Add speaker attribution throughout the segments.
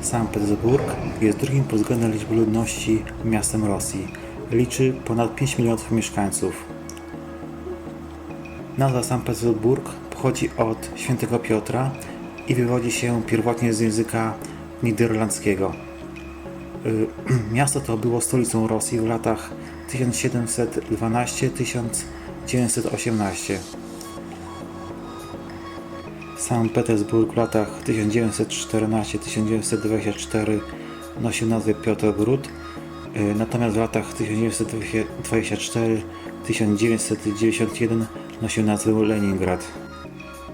Speaker 1: Sankt Petersburg jest drugim pod względem liczby ludności miastem Rosji. Liczy ponad 5 milionów mieszkańców. Nazwa Sankt Petersburg pochodzi od świętego Piotra i wywodzi się pierwotnie z języka niderlandzkiego. Miasto to było stolicą Rosji w latach 1712-1918. Sankt Petersburg w latach 1914-1924 nosił nazwę Piotrogród, natomiast w latach 1924-1991 nosił nazwę Leningrad.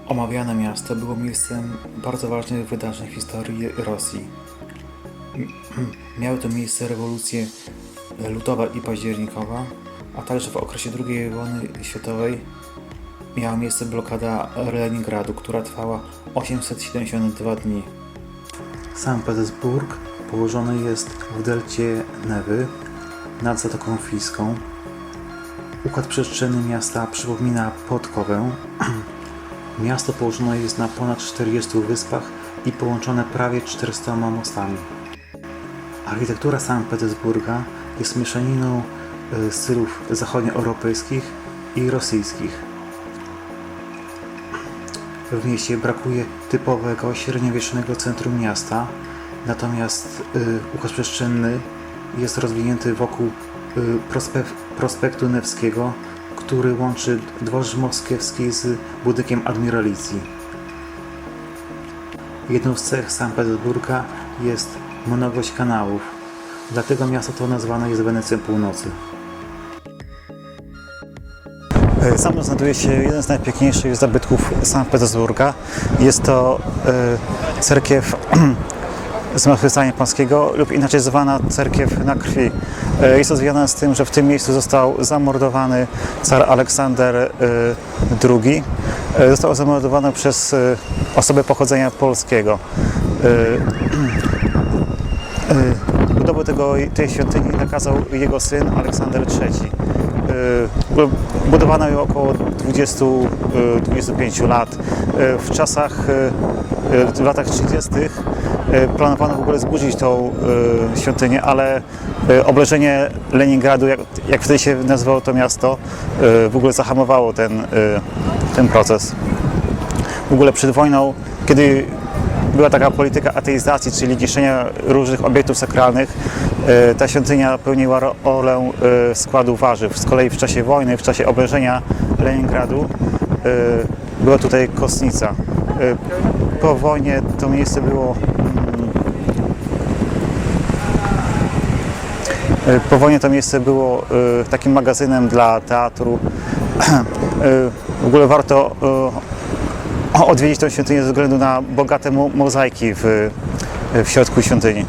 Speaker 1: Omawiane miasto było miejscem bardzo ważnych wydarzeń w historii Rosji. Miały to miejsce rewolucje lutowa i październikowa, a także w okresie II wojny światowej miała miejsce blokada Leningradu, która trwała 872 dni. Sankt Petersburg położony jest w delcie Newy nad Zatoką Fijską. Układ przestrzenny miasta przypomina podkowę. Miasto położone jest na ponad 40 wyspach i połączone prawie 400 mostami. Architektura Sankt Petersburga jest mieszaniną stylów zachodnioeuropejskich i rosyjskich. W mieście brakuje typowego średniowiecznego centrum miasta, natomiast układ przestrzenny jest rozwinięty wokół prospektu Newskiego, który łączy dworzec moskiewski z budynkiem admiralicji. Jedną z cech Sankt Petersburga jest mnogość kanałów, dlatego miasto to nazwane jest Wenecją Północy. Za mną znajduje się jeden z najpiękniejszych zabytków Sankt Petersburga. Jest to cerkiew Zmartwychwstania Pańskiego, lub inaczej zwana cerkiew na krwi. Jest to związane z tym, że w tym miejscu został zamordowany car Aleksander II. Został zamordowany przez osobę pochodzenia polskiego. Budowę tej świątyni nakazał jego syn Aleksander III. Budowano ją około 20-25 lat. W latach 30. planowano w ogóle zburzyć tą świątynię, ale oblężenie Leningradu, jak wtedy się nazywało to miasto, w ogóle zahamowało ten proces. W ogóle przed wojną, kiedy była taka polityka ateizacji, czyli niszczenia różnych obiektów sakralnych, ta świątynia pełniła rolę składu warzyw. Z kolei w czasie wojny, w czasie oblężenia Leningradu była tutaj kostnica. Po wojnie to miejsce było takim magazynem dla teatru. W ogóle warto odwiedzić tę świątynię ze względu na bogate mozaiki w środku świątyni.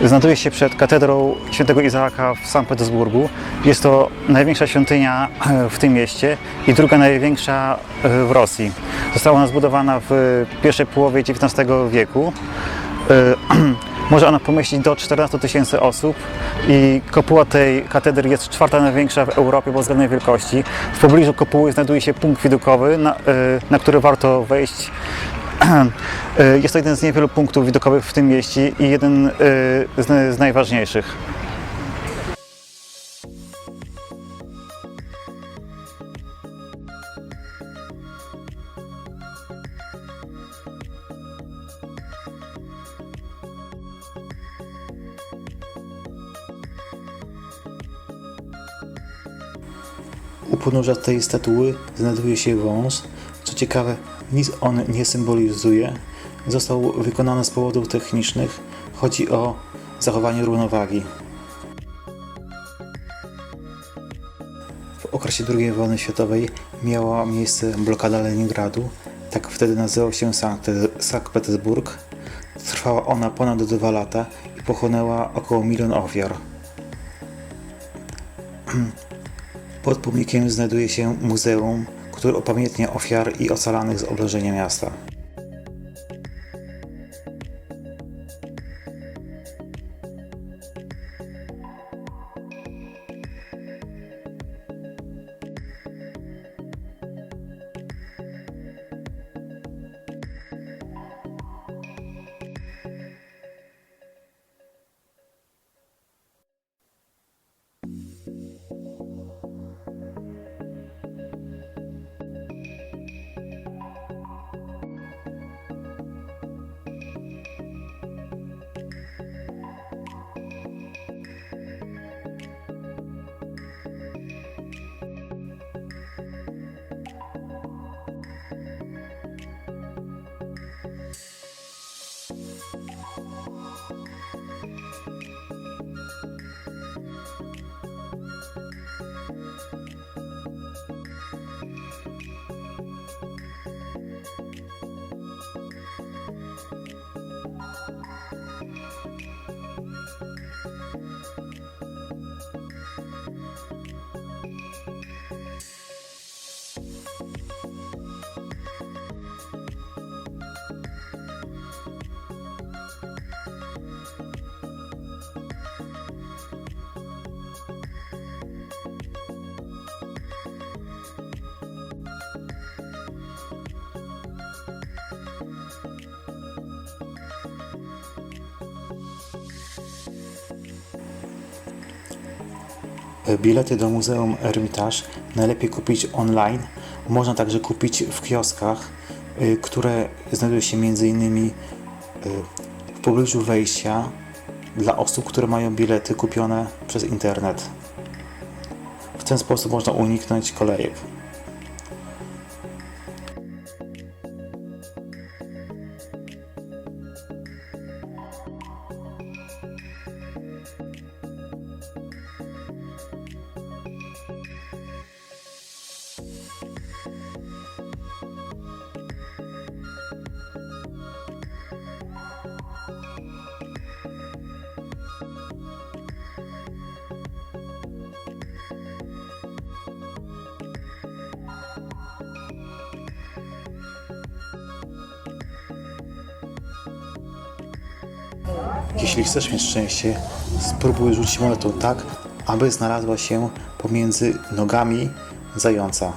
Speaker 1: znajduje się przed katedrą świętego Izaaka w Sankt Petersburgu. Jest to największa świątynia w tym mieście i druga największa w Rosji. Została ona zbudowana w pierwszej połowie XIX wieku. Może ona pomieścić do 14 000 osób i kopuła tej katedry jest czwarta największa w Europie pod względem wielkości. W pobliżu kopuły znajduje się punkt widokowy, na który warto wejść. Jest to jeden z niewielu punktów widokowych w tym mieście i jeden z najważniejszych. U podnóża tej statuły znajduje się wąż. Co ciekawe, nic on nie symbolizuje. Został wykonany z powodów technicznych. Chodzi o zachowanie równowagi. W okresie II wojny światowej miała miejsce blokada Leningradu. Tak wtedy nazywał się Sankt Petersburg. Trwała ona ponad 2 lata i pochłonęła około 1 000 000 ofiar. Pod pomnikiem znajduje się muzeum, które upamiętnia ofiar i ocalanych z oblężenia miasta. Bilety do Muzeum Ermitage najlepiej kupić online. Można także kupić w kioskach, które znajdują się m.in. w pobliżu wejścia dla osób, które mają bilety kupione przez internet. W ten sposób można uniknąć kolejek. Jeśli chcesz mieć szczęście, spróbuj rzucić monetą tak, aby znalazła się pomiędzy nogami zająca.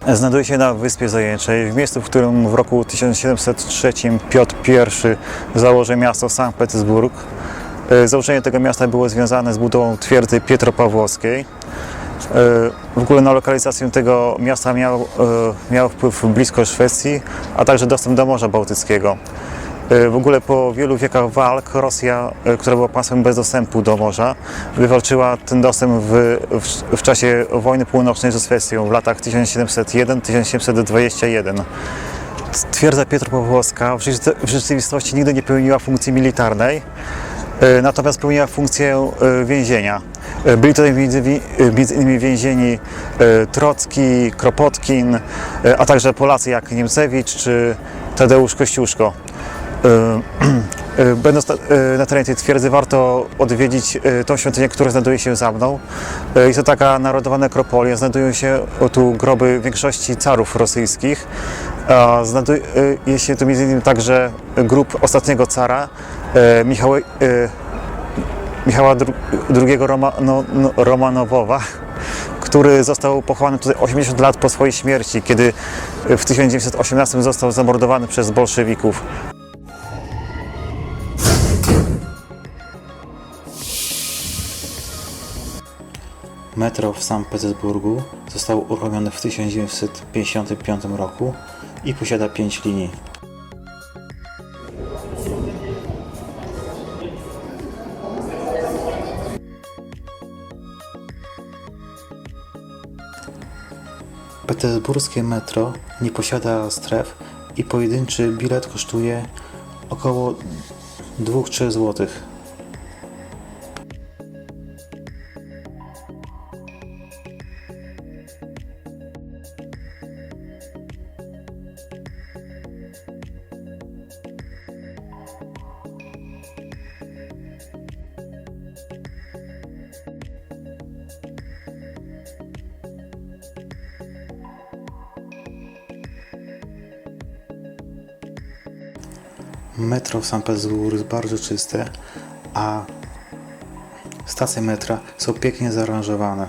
Speaker 1: Znajduje się na Wyspie Zajęczej, w miejscu, w którym w roku 1703 Piotr I założył miasto Sankt Petersburg. Założenie tego miasta było związane z budową twierdzy Pietropawłowskiej. W ogóle na lokalizację tego miasta miał wpływ bliskość Szwecji, a także dostęp do Morza Bałtyckiego. W ogóle po wielu wiekach walk Rosja, która była państwem bez dostępu do morza, wywalczyła ten dostęp w czasie wojny północnej ze Szwecją w latach 1701-1721. Twierdza Pietropawłowska w rzeczywistości nigdy nie pełniła funkcji militarnej, natomiast pełniła funkcję więzienia. Byli tutaj między innymi więzieni Trocki, Kropotkin, a także Polacy jak Niemcewicz czy Tadeusz Kościuszko. Będąc na terenie tej twierdzy, warto odwiedzić tą świątynię, która znajduje się za mną. Jest to taka narodowa nekropolia. Znajdują się tu groby większości carów rosyjskich. Znajduje się tu m.in. także grób ostatniego cara, Michała II Romanowowa, który został pochowany tutaj 80 lat po swojej śmierci, kiedy w 1918 został zamordowany przez bolszewików. Metro w Sankt Petersburgu zostało uruchomione w 1955 roku i posiada 5 linii. Petersburskie metro nie posiada stref i pojedynczy bilet kosztuje około 2-3 zł. Metro w Sankt Petersburgu jest bardzo czyste, a stacje metra są pięknie zaaranżowane.